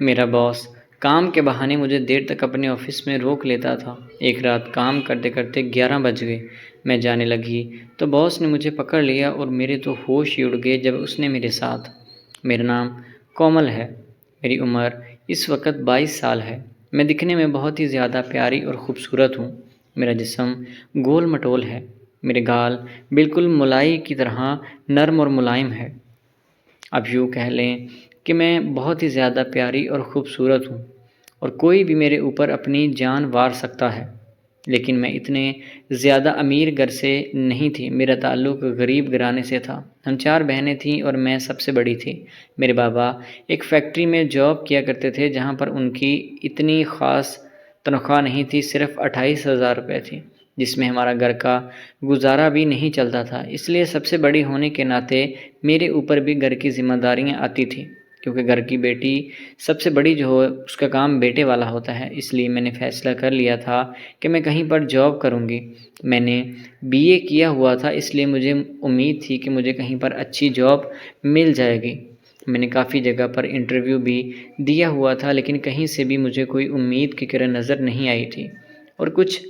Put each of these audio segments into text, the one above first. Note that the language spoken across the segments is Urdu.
میرا باس کام کے بہانے مجھے دیر تک اپنے آفس میں روک لیتا تھا۔ ایک رات کام کرتے کرتے 11 بج گئے۔ میں جانے لگی تو باس نے مجھے پکڑ لیا اور میرے تو ہوش ہی اڑ گئے جب اس نے میرے ساتھ۔ میرا نام کومل ہے۔ میری عمر اس وقت 22 سال ہے۔ میں دکھنے میں بہت ہی زیادہ پیاری اور خوبصورت ہوں۔ میرا جسم گول مٹول ہے۔ میرے گال بالکل ملائی کی طرح نرم اور ملائم ہے۔ اب یوں کہہ لیں کہ میں بہت ہی زیادہ پیاری اور خوبصورت ہوں اور کوئی بھی میرے اوپر اپنی جان وار سکتا ہے۔ لیکن میں اتنے زیادہ امیر گھر سے نہیں تھی۔ میرا تعلق غریب گھرانے سے تھا۔ ہم 4 بہنیں تھیں اور میں سب سے بڑی تھی۔ میرے بابا ایک فیکٹری میں جاب کیا کرتے تھے جہاں پر ان کی اتنی خاص تنخواہ نہیں تھی، صرف 28,000 روپے تھی، جس میں ہمارا گھر کا گزارا بھی نہیں چلتا تھا۔ اس لیے سب سے بڑی ہونے کے ناطے میرے اوپر بھی گھر کی ذمہ داریاں آتی تھیں، کیونکہ گھر کی بیٹی سب سے بڑی جو ہو اس کا کام بیٹے والا ہوتا ہے۔ اس لیے میں نے فیصلہ کر لیا تھا کہ میں کہیں پر جاب کروں گی۔ میں نے BA کیا ہوا تھا، اس لیے مجھے امید تھی کہ مجھے کہیں پر اچھی جاب مل جائے گی۔ میں نے کافی جگہ پر انٹرویو بھی دیا ہوا تھا، لیکن کہیں سے بھی مجھے کوئی امید کی کرن نظر نہیں آئی تھی۔ اور کچھ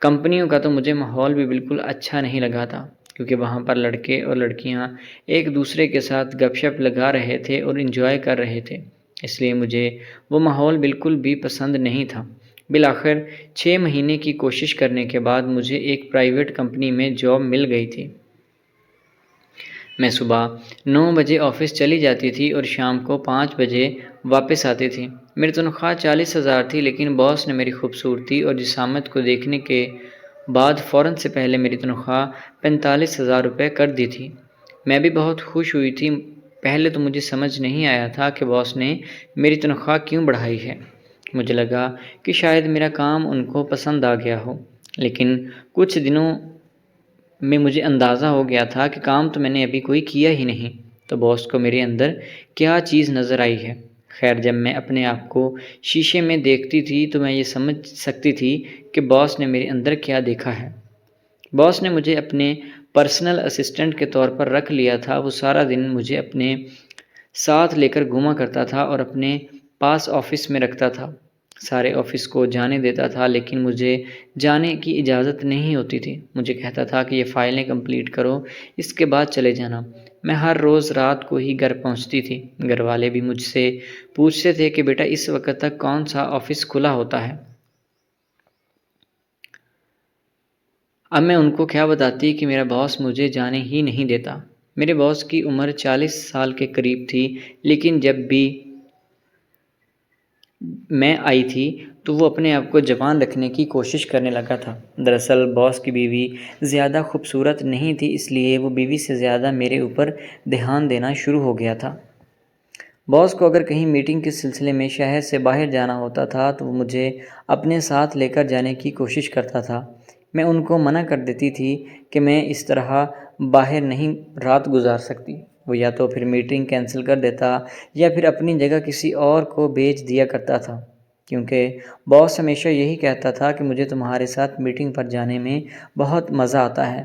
کمپنیوں کا تو مجھے ماحول بھی بالکل اچھا نہیں لگا تھا، کیونکہ وہاں پر لڑکے اور لڑکیاں ایک دوسرے کے ساتھ گپ شپ لگا رہے تھے اور انجوائے کر رہے تھے۔ اس لیے مجھے وہ ماحول بالکل بھی پسند نہیں تھا۔ بالآخر 6 مہینے کی کوشش کرنے کے بعد مجھے ایک پرائیویٹ کمپنی میں جاب مل گئی تھی۔ میں صبح 9 بجے آفس چلی جاتی تھی اور شام کو 5 بجے واپس آتی تھی۔ میری تنخواہ 40,000 تھی، لیکن باس نے میری خوبصورتی اور جسامت کو دیکھنے کے بعد فوراً سے پہلے میری تنخواہ 45,000 روپے کر دی تھی۔ میں بھی بہت خوش ہوئی تھی۔ پہلے تو مجھے سمجھ نہیں آیا تھا کہ باس نے میری تنخواہ کیوں بڑھائی ہے۔ مجھے لگا کہ شاید میرا کام ان کو پسند آ گیا ہو، لیکن کچھ دنوں میں مجھے اندازہ ہو گیا تھا کہ کام تو میں نے ابھی کوئی کیا ہی نہیں، تو باس کو میرے اندر کیا چیز نظر آئی ہے۔ خیر، جب میں اپنے آپ کو شیشے میں دیکھتی تھی تو میں یہ سمجھ سکتی تھی کہ باس نے میرے اندر کیا دیکھا ہے۔ باس نے مجھے اپنے پرسنل اسسٹنٹ کے طور پر رکھ لیا تھا۔ وہ سارا دن مجھے اپنے ساتھ لے کر گھوما کرتا تھا اور اپنے پاس آفس میں رکھتا تھا۔ سارے آفس کو جانے دیتا تھا، لیکن مجھے جانے کی اجازت نہیں ہوتی تھی۔ مجھے کہتا تھا کہ یہ فائلیں کمپلیٹ کرو، اس کے بعد چلے جانا۔ میں ہر روز رات کو ہی گھر پہنچتی تھی۔ گھر والے بھی مجھ سے پوچھتے تھے کہ بیٹا اس وقت تک کون سا آفس کھلا ہوتا ہے۔ اب میں ان کو کیا بتاتی کہ میرا باس مجھے جانے ہی نہیں دیتا۔ میرے باس کی عمر 40 سال کے قریب تھی، لیکن جب بھی میں آئی تھی تو وہ اپنے آپ کو جوان رکھنے کی کوشش کرنے لگا تھا۔ دراصل باس کی بیوی زیادہ خوبصورت نہیں تھی، اس لیے وہ بیوی سے زیادہ میرے اوپر دھیان دینا شروع ہو گیا تھا۔ باس کو اگر کہیں میٹنگ کے سلسلے میں شہر سے باہر جانا ہوتا تھا تو وہ مجھے اپنے ساتھ لے کر جانے کی کوشش کرتا تھا۔ میں ان کو منع کر دیتی تھی کہ میں اس طرح باہر نہیں رات گزار سکتی۔ وہ یا تو پھر میٹنگ کینسل کر دیتا یا پھر اپنی جگہ کسی اور کو بھیج دیا کرتا تھا، کیونکہ باس ہمیشہ یہی کہتا تھا کہ مجھے تمہارے ساتھ میٹنگ پر جانے میں بہت مزہ آتا ہے۔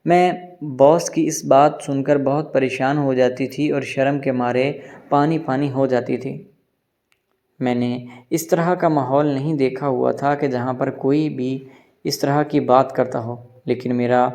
میں باس کی اس بات سن کر بہت پریشان ہو جاتی تھی اور شرم کے مارے پانی پانی ہو جاتی تھی۔ میں نے اس طرح کا ماحول نہیں دیکھا ہوا تھا کہ جہاں پر کوئی بھی اس طرح کی بات کرتا ہو، لیکن میرا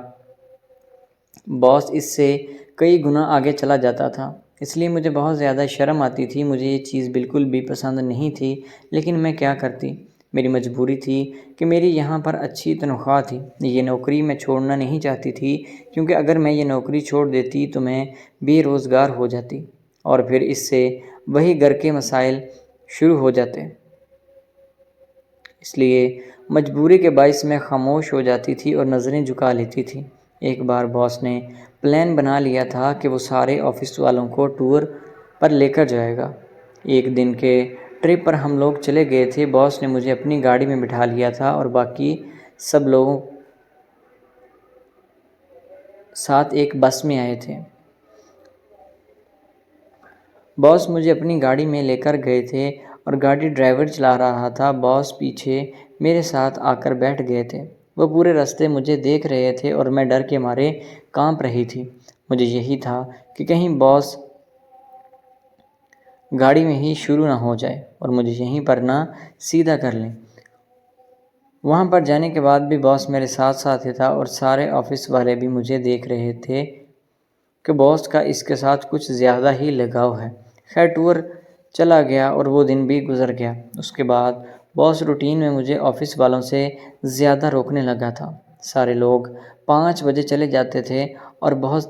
باس اس سے کئی گنا آگے چلا جاتا تھا۔ اس لیے مجھے بہت زیادہ شرم آتی تھی۔ مجھے یہ چیز بالکل بھی پسند نہیں تھی، لیکن میں کیا کرتی؟ میری مجبوری تھی کہ میری یہاں پر اچھی تنخواہ تھی۔ یہ نوکری میں چھوڑنا نہیں چاہتی تھی، کیونکہ اگر میں یہ نوکری چھوڑ دیتی تو میں بے روزگار ہو جاتی اور پھر اس سے وہی گھر کے مسائل شروع ہو جاتے۔ اس لیے مجبوری کے باعث میں خاموش ہو جاتی تھی اور نظریں جھکا لیتی تھی۔ ایک بار باس نے پلان بنا لیا تھا کہ وہ سارے آفس والوں کو ٹور پر لے کر جائے گا۔ ایک دن کے ٹرپ پر ہم لوگ چلے گئے تھے۔ باس نے مجھے اپنی گاڑی میں بٹھا لیا تھا اور باقی سب لوگوں ساتھ ایک بس میں آئے تھے۔ باس مجھے اپنی گاڑی میں لے کر گئے تھے اور گاڑی ڈرائیور چلا رہا تھا۔ باس پیچھے میرے ساتھ آ کر بیٹھ گئے تھے۔ وہ پورے راستے مجھے دیکھ رہے تھے اور میں ڈر کے مارے کانپ رہی تھی۔ مجھے یہی تھا کہ کہیں باس گاڑی میں ہی شروع نہ ہو جائے اور مجھے یہیں پر نہ سیدھا کر لیں۔ وہاں پر جانے کے بعد بھی باس میرے ساتھ ساتھ ہی تھا اور سارے آفس والے بھی مجھے دیکھ رہے تھے کہ باس کا اس کے ساتھ کچھ زیادہ ہی لگاؤ ہے۔ خیر ٹور چلا گیا اور وہ دن بھی گزر گیا۔ اس کے بعد باس روٹین میں مجھے آفس والوں سے زیادہ روکنے لگا تھا۔ سارے لوگ 5 بجے چلے جاتے تھے اور بہت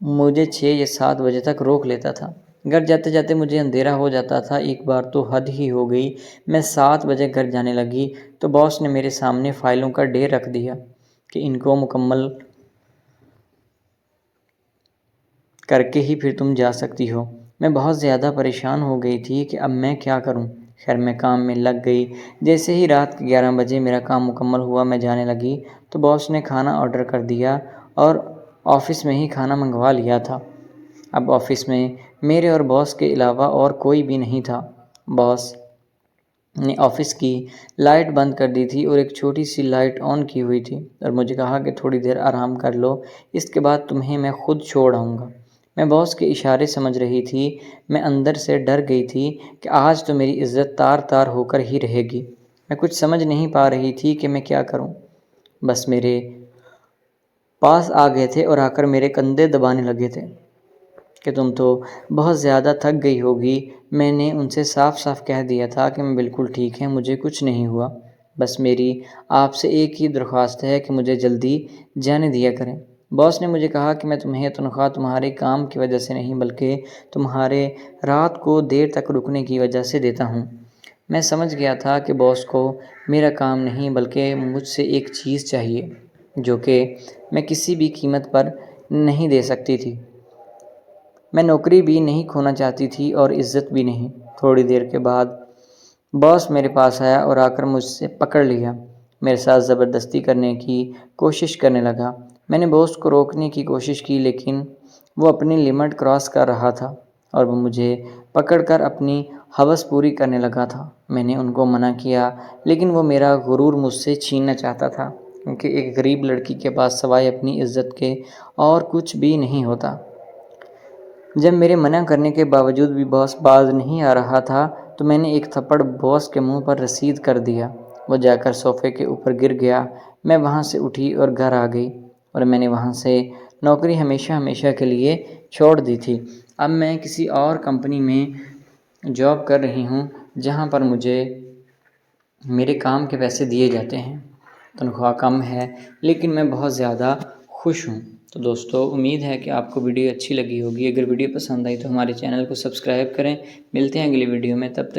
مجھے 6 یا 7 بجے تک روک لیتا تھا۔ گھر جاتے جاتے مجھے اندھیرا ہو جاتا تھا۔ ایک بار تو حد ہی ہو گئی، میں 7 بجے گھر جانے لگی تو باس نے میرے سامنے فائلوں کا ڈھیر رکھ دیا کہ ان کو مکمل کر کے ہی پھر تم جا سکتی ہو۔ میں بہت زیادہ پریشان ہو گئی تھی کہ اب میں کیا کروں۔ خیر میں کام میں لگ گئی۔ جیسے ہی رات کے 11 بجے میرا کام مکمل ہوا، میں جانے لگی تو باس نے کھانا آرڈر کر دیا اور آفس میں ہی کھانا منگوا لیا تھا۔ اب آفس میں میرے اور باس کے علاوہ اور کوئی بھی نہیں تھا۔ باس نے آفس کی لائٹ بند کر دی تھی اور ایک چھوٹی سی لائٹ آن کی ہوئی تھی اور مجھے کہا کہ تھوڑی دیر آرام کر لو، اس کے بعد تمہیں میں خود چھوڑ آؤں گا۔ میں باس کے اشارے سمجھ رہی تھی۔ میں اندر سے ڈر گئی تھی کہ آج تو میری عزت تار تار ہو کر ہی رہے گی۔ میں کچھ سمجھ نہیں پا رہی تھی کہ میں کیا کروں۔ بس میرے پاس آ گئے تھے اور آ کر میرے کندھے دبانے لگے تھے کہ تم تو بہت زیادہ تھک گئی ہوگی۔ میں نے ان سے صاف صاف کہہ دیا تھا کہ میں بالکل ٹھیک ہے، مجھے کچھ نہیں ہوا۔ بس میری آپ سے ایک ہی درخواست ہے کہ مجھے جلدی جانے دیا کریں۔ باس نے مجھے کہا کہ میں تمہیں تنخواہ تمہارے کام کی وجہ سے نہیں بلکہ تمہارے رات کو دیر تک رکنے کی وجہ سے دیتا ہوں۔ میں سمجھ گیا تھا کہ باس کو میرا کام نہیں بلکہ مجھ سے ایک چیز چاہیے جو کہ میں کسی بھی قیمت پر نہیں دے سکتی تھی۔ میں نوکری بھی نہیں کھونا چاہتی تھی اور عزت بھی نہیں۔ تھوڑی دیر کے بعد باس میرے پاس آیا اور آ کر مجھ سے پکڑ لیا، میرے ساتھ زبردستی کرنے کی کوشش کرنے لگا۔ میں نے باس کو روکنے کی کوشش کی لیکن وہ اپنی لمٹ کراس کر رہا تھا اور وہ مجھے پکڑ کر اپنی ہوس پوری کرنے لگا تھا۔ میں نے ان کو منع کیا لیکن وہ میرا غرور مجھ سے چھیننا چاہتا تھا کیونکہ ایک غریب لڑکی کے پاس سوائے اپنی عزت کے اور کچھ بھی نہیں ہوتا۔ جب میرے منع کرنے کے باوجود بھی باس باز نہیں آ رہا تھا تو میں نے ایک تھپڑ باس کے منہ پر رسید کر دیا۔ وہ جا کر صوفے کے اوپر گر گیا۔ میں وہاں سے اٹھی اور گھر آ گئی اور میں نے وہاں سے نوکری ہمیشہ ہمیشہ کے لیے چھوڑ دی تھی۔ اب میں کسی اور کمپنی میں جاب کر رہی ہوں جہاں پر مجھے میرے کام کے پیسے دیے جاتے ہیں۔ تنخواہ کم ہے لیکن میں بہت زیادہ خوش ہوں۔ تو دوستو امید ہے کہ آپ کو ویڈیو اچھی لگی ہوگی۔ اگر ویڈیو پسند آئی تو ہمارے چینل کو سبسکرائب کریں۔ ملتے ہیں اگلی ویڈیو میں، تب تک